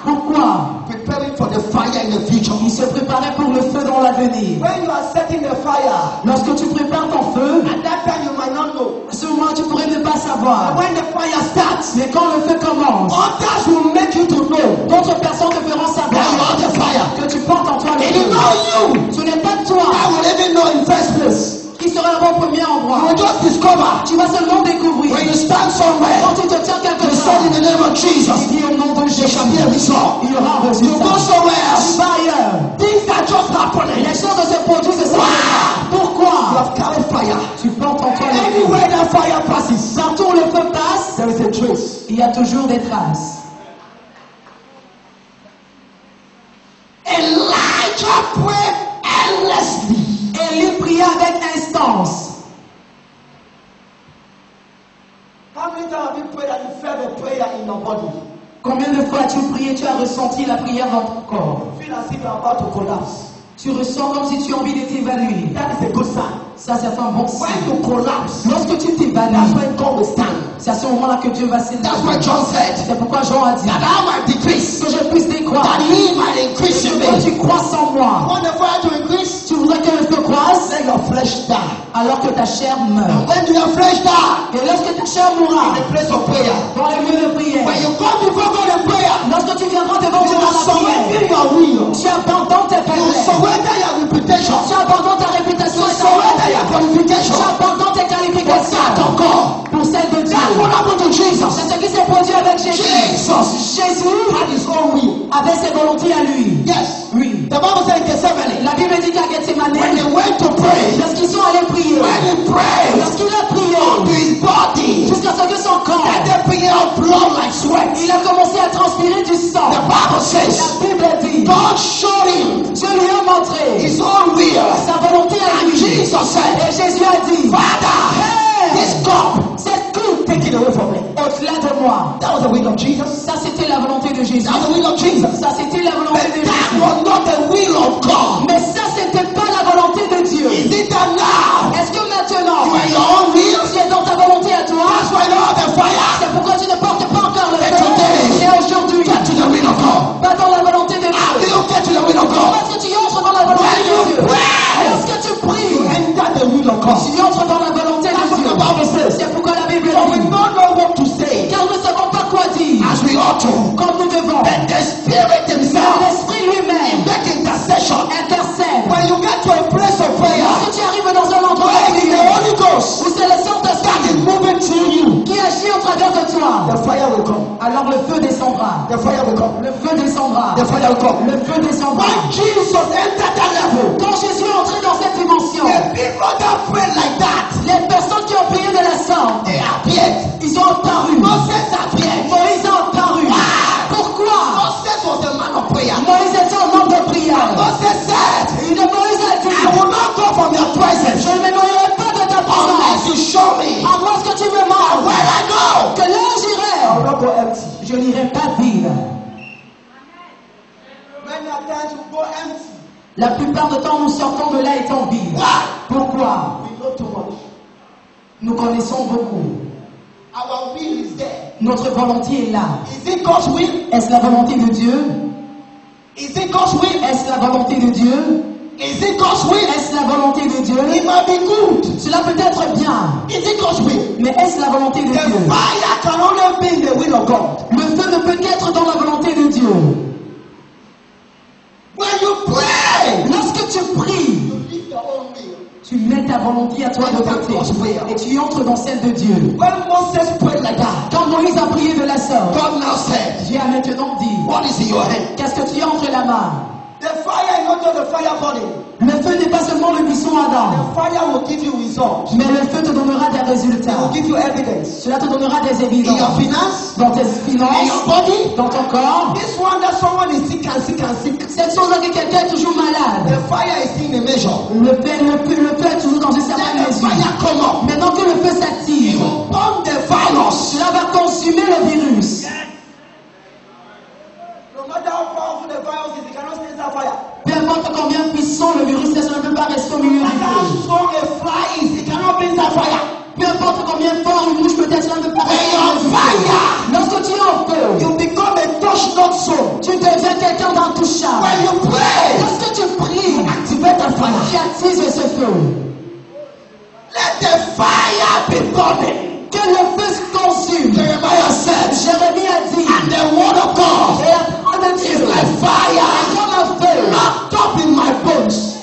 Pourquoi? Preparing for the fire in the future. Il se préparait pour le feu dans l'avenir. When you are setting the fire, Lorsque tu prépares ton feu, at that time you might not know. à ce moment tu pourrais ne pas savoir. When the fire starts, Mais quand le feu commence, others will make you to know d'autres personnes te feront that you savoir are the fire. que tu portes en toi le It is feu. not you Ce n'est pas toi that will even know in first place. qui sera le premier You endroit. will just discover Tu vas seulement découvrir. when you stand somewhere. Quand tu te tiens quelque You said in part, the name of Jesus, il dit au nom de there shall be Jésus, a result. il y aura un You résultat. go somewhere Tu else. vas ailleurs. Things are just happening. Les choses se produisent sans moment. You Pourquoi? have carried fire. Tu portes en toi le feu. Anywhere that fire passes, Partout où le feu passe, there is a trace. il y a toujours des traces. Elijah prayed endlessly. Élie pria avec instance. How many times have you prayed and you felt the prayer in your body? Combien de fois as-tu prié, tu as ressenti la prière dans ton corps? Feel as if you are about to collapse. Tu ressens comme si tu as envie de t'évanouir. That is a good sign. Ça, c'est un bon When signe. you collapse, Lorsque tu that's t'évanouis, when God will stand. c'est à ce moment-là que Dieu va s'élever. That's why John said C'est pourquoi Jean a dit that I might decrease, que je puisse that décroître. He might increase in Quand me. tu croisses en You moi, want the fire to increase? tu voudrais que le feu croisse Let your flesh die. alors que ta chair And meurt. when your flesh die, Et lorsque ta chair mourra in the place of prayer, dans les lieux de prière, when you come before God in prayer, lorsque tu viendras devant you Dieu dans will la prière, surrender your will. tu abandonnes tes You will faiblesses, surrender your reputation. tu abandonnes ta réputation You et ta surrender your volonté, qualification. tu abandonnes tes For that qualifications of God. pour celle de Dieu. That's what happened to Jesus. C'est ce qui s'est produit avec Jésus. Jesus Jésus had his own will. avait ses volontés à lui. Yes. Oui. The Bible said in Gethsemane, La Bible dit qu'à when Gethsemane, they went to pray, lorsqu'ils sont allés prier, when he prayed lorsqu'il a prié, to his body, jusqu'à ce que son corps, started bringing out blood like sweat. il a commencé à transpirer du sang. The Bible says, La Bible dit, God showed him Dieu lui a montré his own will. sa volonté à And lui. Jesus said, Et Jésus a dit, Father, this cup, cette coupe, take it away from me. au-delà de moi. That was the will of Jesus. Ça, c'était la volonté de Jésus. That was the will of Jesus. Ça, c'était la volonté But de that Jésus. was not the will of God. Mais ça, c'était pas la volonté de Dieu. Is it that now Est-ce que maintenant, you are your own will? tu es dans ta volonté à toi? That's why you don't have the fire. C'est pourquoi tu ne portes pas encore le Et feu. today, Et aujourd'hui, Get to the will of God. va dans la volonté de How do Dieu. you get to the will of God? Parce que tu entres dans la volonté When de you Dieu. pray, Lorsque tu you pries, enter the will of God. tu entres dans la volonté That's de what Dieu. the Bible says. C'est pourquoi la Bible So we dit, don't know what to say car nous ne savons pas quoi dire, as we ought to. comme nous devons. But the Spirit himself L'Esprit lui-même make intercession. intercède. When you get to a place of prayer, Lorsque tu arrives dans un endroit where de it is the prière, Holy Ghost où c'est le that is Saint-Esprit moving through you, qui agit au travers de toi, the fire will come. alors le feu descendra. The fire will come. Le feu descendra. The fire will come. Le feu descendra. When Jesus entered that level, Quand Jésus est entré dans cette dimension, the people that prayed like that, les personnes qui ont prié de la sorte, they appeared. ils ont apparu. Moses appeared. Moïse a apparu. Pourquoi? Moses was a man of prayer. Moïse était un homme de prière. Moses said, Et Moïse a dit, I will not go from your presence je ne m'éloignerai pas de ta unless présence. you show me. À moins que tu me And montres when I go, que là I will j'irai, not go empty. je n'irai pas vide. Many a times you go empty. La plupart du temps, nous sortons de là étant vides. Why? Pourquoi? We know too much. Nous connaissons beaucoup. Our will is there. Notre volonté est là. Is it God's will? Est-ce la volonté de Dieu? Is it God's will? Est-ce la volonté de Dieu? Is it God's will? Est-ce la volonté de Dieu? It might be good. Cela peut être bien, Is it God's will? mais est-ce la volonté de The Dieu? fire can only be in the will of God. Le feu ne peut qu'être dans la volonté de Dieu. When you pray, Lorsque tu pries, you leave your own will. tu mets ta volonté à toi de côté et tu entres dans celle de Dieu. When Moses prayed like that, Quand Moïse a prié de la sorte, God now said, Dieu a maintenant dit, what is in your hand? qu'est-ce que tu as entre la main? The fire is not just the fire burning. Le feu n'est pas seulement le buisson ardent, The fire will give you results. mais le feu te donnera des It résultats. will give you evidence. Cela te donnera des In your évidences finance, dans tes in finances, your body. dans ton corps. This one that someone is sick and sick and sick. Cette chose-là que quelqu'un est toujours The malade, fire is in a measure. le feu est toujours dans une certaine touch zone. Tu deviens quelqu'un d'intouchable. When you pray, Lorsque tu pries, activate the tu fire. attises ce feu. Let the fire be burning. Que le feu se consume. Jeremiah said, Jérémie a dit, and the word of God et la parole de is Dieu like est fire comme un feu locked up in my bones.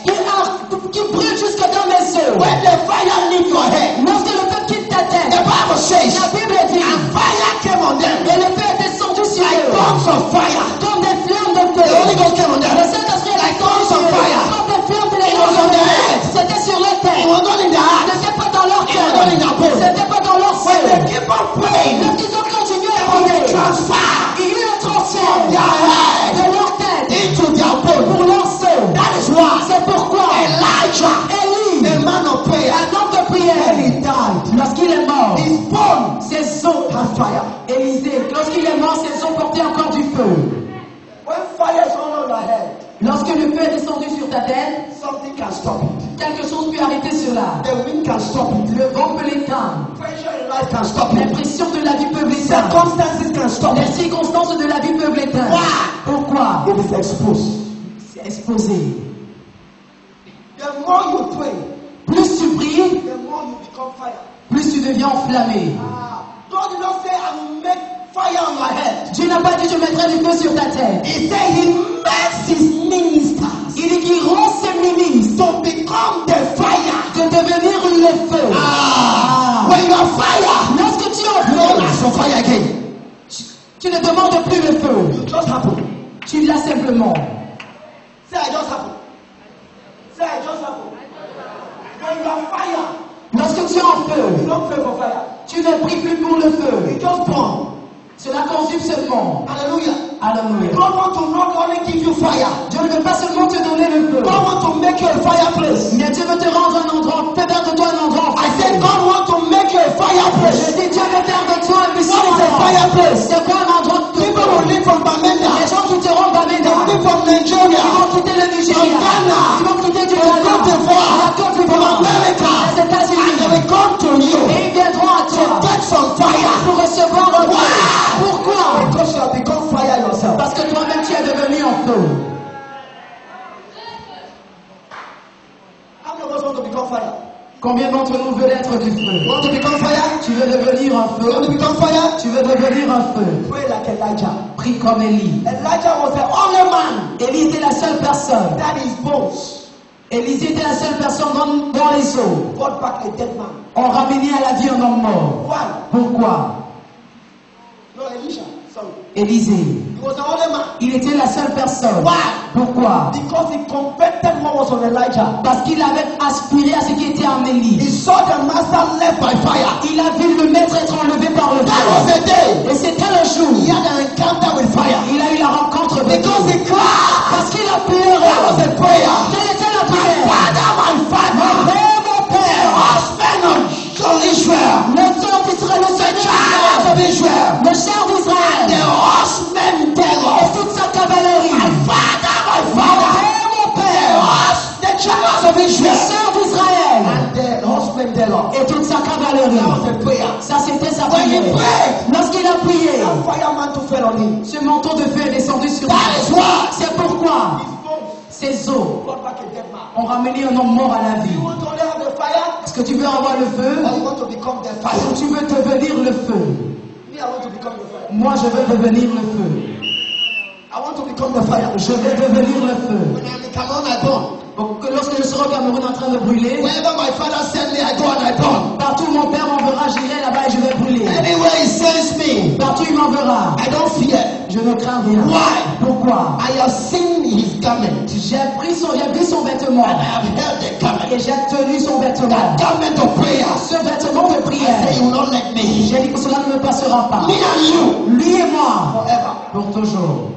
qui brûle jusque dans mes os. When the fire leave your head, Lorsque le feu quitte ta tête, the Bible says, la Bible dit, and fire came on them et le feu est descendu sur like eux, tongues of fire. comme des flammes de The Holy feu. Ghost came on them. Le Saint-Esprit est Like descendu tongues sur of eux, fire. comme des flammes de It was on the head. C'était sur leur It tête. was not in the heart. C'était pas dans leur It cœur. was not in their bones. C'était pas dans leur When they sein. keep on praying, Lorsqu'ils ont continué à there was a prier, transfer il y a eu un transfert from their head de leur tête into their bone. pour leur sein. That is why C'est pourquoi Elijah, Élie, a man of prayer, un homme de when prière, he died, lorsqu'il est mort, his bone ses os, had fire. Élisée, lorsqu'il est mort, ses os portaient encore du feu. When fire is on your head, Lorsque le feu est descendu sur ta tête, something can stop it. quelque chose peut arrêter cela. The wind can stop it. Le vent peut l'éteindre. Pressure in life can stop Les it. pressions de la vie peuvent l'éteindre. Circumstances can stop Les it. circonstances de la vie peuvent l'éteindre. Why? Pourquoi? It is exposed. C'est exposé. The more you pray, Plus tu pries, the more you become fire. plus tu deviens enflammé. God did not say, I will make fire on my head. Dieu n'a pas dit je mettrai du feu sur ta tête. He said he makes his ministers Il dit qu'il rend ses ministres to become the fire. de devenir le feu. When you are fire, Lorsque tu es en you don't feu, ask for fire again. tu ne demandes plus le feu. You just happen. Tu l'as simplement. Say I just happen. Say I just happen. When you are fire, Lorsque tu es en you feu, don't pray for fire. tu ne pries plus pour le feu. You just burn. Cela consume seulement. Hallelujah. Alléluia. God want to not only give you fire. Dieu ne veut pas seulement te donner le feu, God want to make you a fireplace. mais Dieu veut te rendre un endroit, fait faire de toi un endroit. I said God want to make you a Je fireplace. dis Dieu veut faire de toi un puissant What is a endroit. fireplace? C'est quoi un endroit de People feu? will live from Les Bamenda. gens quitteront They will Bamenda. live from Ils Nigeria. vont quitter le Nigeria. From Ghana. Ils vont quitter du From Ghana. Côte d'Ivoire. La Côte From d'Ivoire. America. Les And they États-Unis. will come to you Et ils viendront à to toi get some fire. pour recevoir un feu. Pourquoi? Because you have become fire yourself. Parce que toi-même tu es devenu en feu. How many of us want to become fire? Combien d'entre nous veulent être du You feu? want to become fire? Tu veux devenir un You want to feu? become fire? Tu veux devenir un feu? Pray like Elijah. Prie comme Élie. Elijah was the only man Élie était la seule personne. that his bones Élisée était la seule personne dans les eaux. brought back a dead man. On ramenait à la vie un homme mort. Why? Pourquoi? No, Elisha. Sorry. Élisée. He was the only man. Il était la seule personne. Why? Pourquoi? Because he converted what was on Elijah. Parce qu'il avait aspiré à ce qui était en He Élie. saw the master left by fire. Il a vu le maître être enlevé par le That was feu. the day Et c'était le jour. he had an encounter with fire. Il a eu la rencontre de Because Dieu. he cried. Parce qu'il a That pleuré. was a prayer. Quelle était la My prière? father, Mon père, mon the père. husband of Israel, Le sang d'Israël, le the Seigneur child d'Israël. of Israel, Le char the d'Israël. horsemen Et thereof. toute sa cavalerie. My father, Mon père. the child of Le Israel, char d'Israël. and the horsemen thereof. Et toute sa cavalerie. That was a prayer. Ça, c'était sa When he prière. prayed, Lorsqu'il a prié, that fireman to fell on him. ce manteau de feu est descendu sur lui. That is why C'est pourquoi his bones ces eaux brought back a dead man. ont ramené un homme mort à la vie. You want to only have the fire, Est-ce que tu veux avoir le feu or you want to become the fire? ou tu veux devenir le feu? Me, I want to become the fire. Moi, je veux devenir le feu. I want to become the fire. Je veux devenir le feu. When I'm in Cameroon, I burn. Donc, lorsque je serai au Cameroun en train de brûler, Wherever my father sent me, I go and I burn. partout où mon père m'enverra, j'irai là-bas et je vais brûler. Anywhere he sends me, Partout où il m'enverra, I don't fear. je ne crains rien. Why? Pourquoi? I have seen his garment, J'ai vu son vêtement and I have held the et garment. j'ai tenu son vêtement. That garment of prayer. Ce vêtement de I say, prière, you will not let me. j'ai dit que cela ne me passera pas. Me and you, Lui et moi, forever. pour toujours.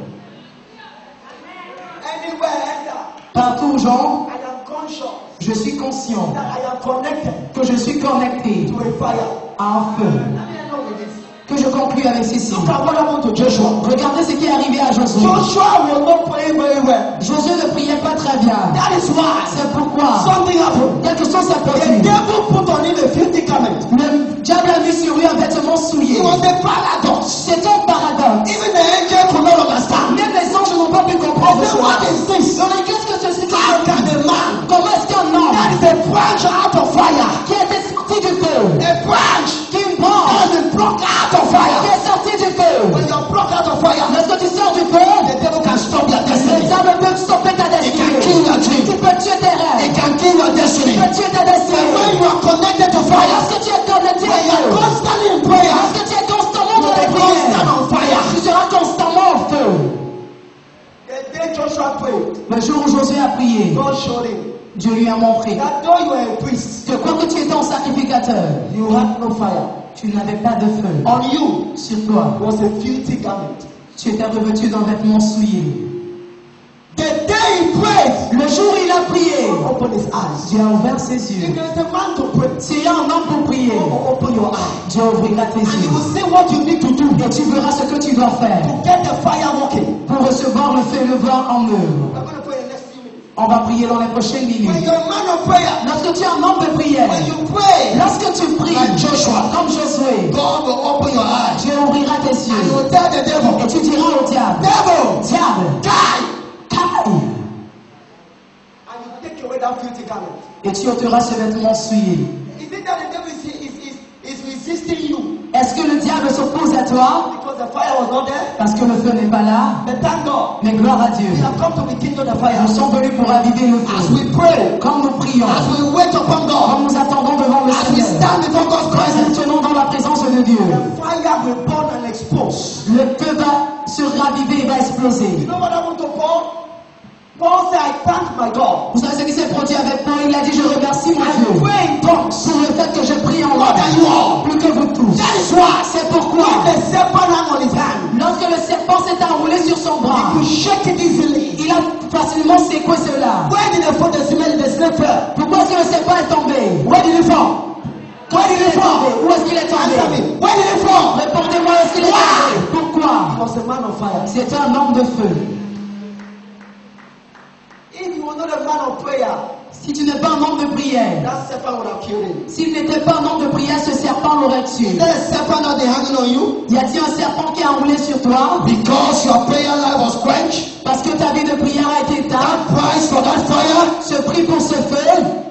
Anywhere I enter, Partout où j'en, I am conscious je suis conscient that I am connected que je suis connecté to a fire. à un feu. Let me know with this. Que je conclue avec ceci. Look at what happened to Joshua. Regardez ce qui est arrivé à Josué. Joshua was not praying very well. Josué ne priait pas très bien. That is why C'est pourquoi something happened. quelque chose s'est The produit. devil put on him a filthy garment. Le diable a mis sur lui un vêtement It souillé. was a paradox. C'est un paradoxe. Even the angel could not understand. That is a branch out of fire. qui était sorti du feu. A branch Qui est une that branche has been broke out of qui fire. est sortie du feu. When you are broke out of fire, Lorsque tu sors du feu, the devil can stop your le destiny. diable peut stopper ta It can destinée. kill your Tu dream. peux tuer tes It rêves. can kill your destiny. Tu peux tuer ta But when destinée. you are connected to fire, Lorsque tu es connecté when à you are Dieu, constantly in prayer, lorsque tu es constamment you dans la will be constant prière, on fire. tu seras constamment au feu. The day Joshua prayed, Le jour où Josué a prié, God showed him Dieu lui a montré that though you were a priest, que quoique tu étais un sacrificateur, you had no fire. tu n'avais pas de feu. On you Sur toi, was a filthy garment. tu étais revêtu d'un vêtement souillé. The day he prayed, Le jour où il a prié, God opened his eyes. Dieu a ouvert ses If yeux. there is a man to pray, S'il y a un homme pour prier, God will open your eyes. Dieu ouvrira tes And you yeux. will see what you need to do Et tu verras ce que tu dois faire to get the fire working. pour recevoir le feu levant en œuvre. We're going to pray in the next few minutes. On va prier dans les prochaines When minutes. you're a man of prayer, Lorsque tu es un homme de prière, when you pray, lorsque tu pries, like Joshua, comme Josué, God will open your eyes. Dieu ouvrira tes And you yeux. will tell the devil, Et tu diras au diable, devil, diable, die. caille. And you take away that filthy garment. Et tu ôteras ce vêtement souillé. Is it that the devil is resisting you Est-ce que le diable s'oppose à toi because the fire was not there? parce que le feu n'est pas là? But thank God, Mais gloire à Dieu. we have come to rekindle the fire. Nous sommes venus pour raviver le As feu. we pray, Quand nous prions, as we wait upon quand God, nous attendons devant le as we Seigneur, stand before God's quand nous presence, tenons dans la présence de Dieu, the fire will burn and expose. le feu va se raviver et va You exploser. know what happened to Paul? Paul said, I thank my God. Vous savez ce qui s'est produit avec Paul? Il a dit, je remercie mon I Dieu pray in tongues. pour le fait que je prie en More than you langue, all. plus que vous tous. That is why. C'est pourquoi, When the serpent hung on his hand, lorsque le serpent s'est enroulé sur son bras, you shake it easily. il a facilement secoué cela. Where did the snake fell? Pourquoi est-ce que le serpent est tombé? Where did it fall? Where did it fall? Où est-ce qu'il est Answer tombé? me. Where did it fall? Répondez-moi, où est-ce qu'il est tombé? Pourquoi? He was a man of fire. C'est un homme de feu. If you were not a man of prayer, Si tu n'es pas un homme de prière, that serpent would have killed him. s'il n'était pas un homme de prière, ce serpent l'aurait tué. Is there a serpent out there hanging on you? Y a-t-il un serpent qui a enroulé sur toi? Because your prayer life was quenched? Parce que ta vie de prière a été éteinte. That price for that fire, Ce prix pour ce feu,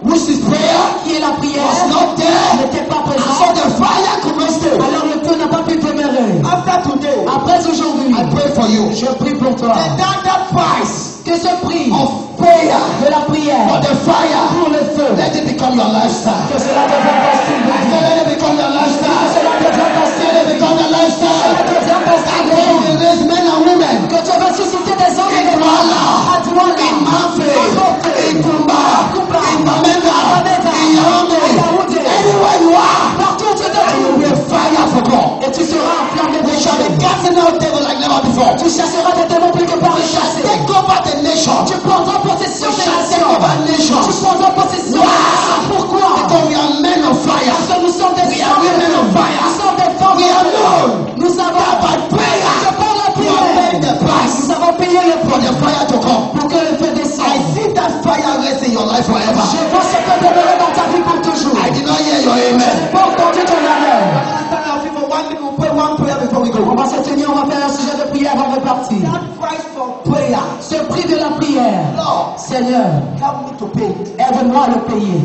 which is prayer, qui est la prière, was not there. n'était pas So présent. the fire could not stay. Alors le feu n'a pas pu demeurer. After today, Après aujourd'hui, I pray for you. je prie pour toi. That price Que ce prix of prayer de la prière for the fire, pour le feu, let it become your lifestyle. que cela devienne ton style de vie. Let it become your Que lifestyle. cela devienne ton style Let it become your Cela lifestyle. devienne ton style de You vie. will raise men and women Que tu vas susciter des hommes et des femmes à Douala, in Manfred, à Côté, in Kumba, Kumba, in Bamenda, Bamenda, in Yaoundé, à Yaoundé. anywhere you are, Partout où tu te you will be trouves. a fire for God. Et tu seras enflammé de We shall be feu. casting out devil like never before. Tu chasseras des démons plus que par We les shall chasser. take over the nation. Tu prendras possession We des shall take nations. over Tu nations. prendras possession des Wow. nations. Pourquoi? Because we are men of fire. Parce que nous sommes des We are femmes de women feu. of fire. Nous sommes des femmes We de are feu. known Nous savons that by prayer, que par la we are paying the prière, price nous avons payé le for prix the fire to come. pour que le feu I descende. see that fire rest in your life forever. Je vois ce feu demeurer dans ta vie pour toujours. I did not hear your Je amen. n'ai pas entendu ton amen. Stand our feet for 1 minute. We'll pray one prayer before we On go. va se tenir, on va faire un sujet de prière avant de partir. That price for prayer, Ce prix de la prière, Lord, Seigneur, help me to pay it. aide-moi à le payer.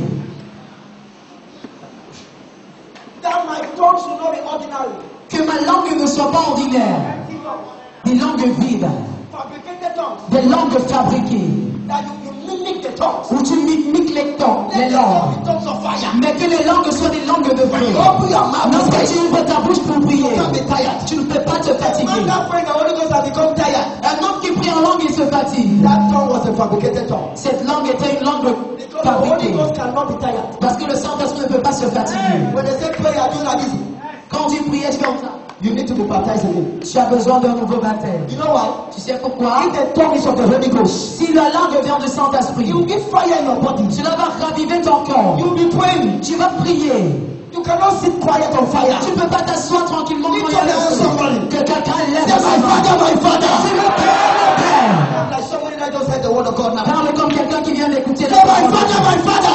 That my tongue should not be ordinary. Que ma langue ne soit pas ordinaire, Empty tongues, des langues vides, fabricated tongues, des langues fabriquées, that you mimic the tongues. où tu mimiques les Let the langues, be tongues of fire. mais que les langues soient des langues de When you feu. open your mouth to Lorsque pray, tu ouvres ta bouche pour prier, you can't be tired. tu ne peux pas te Man fatiguer. that praying the Holy Ghost has become tired. Un homme qui prie en langue, il se fatigue. That tongue was a fabricated tongue. Cette langue était une langue Because the Holy fabriquée. Ghost cannot be tired. Parce que le Saint-Esprit ne peut pas se fatiguer. When they say pray, I do like this. Quand tu pries comme ça, You need to be baptized in it. tu as besoin d'un nouveau baptême. You know why? Tu sais pourquoi? If the tongue is of the Holy Ghost, Si la langue vient du Saint-Esprit, you will give fire in your body. cela va raviver ton corps. You will be praying. Tu vas prier. You cannot sit quiet on fire. Tu ne peux pas t'asseoir tranquillement quand il y a Lift your le hands, feu. somebody. Que quelqu'un lève Say, sa my main. father, my C'est father. le Père, le Père. Like somebody that just heard the word of God now. Parle comme quelqu'un qui vient d'écouter la Say, my parole. father, my father.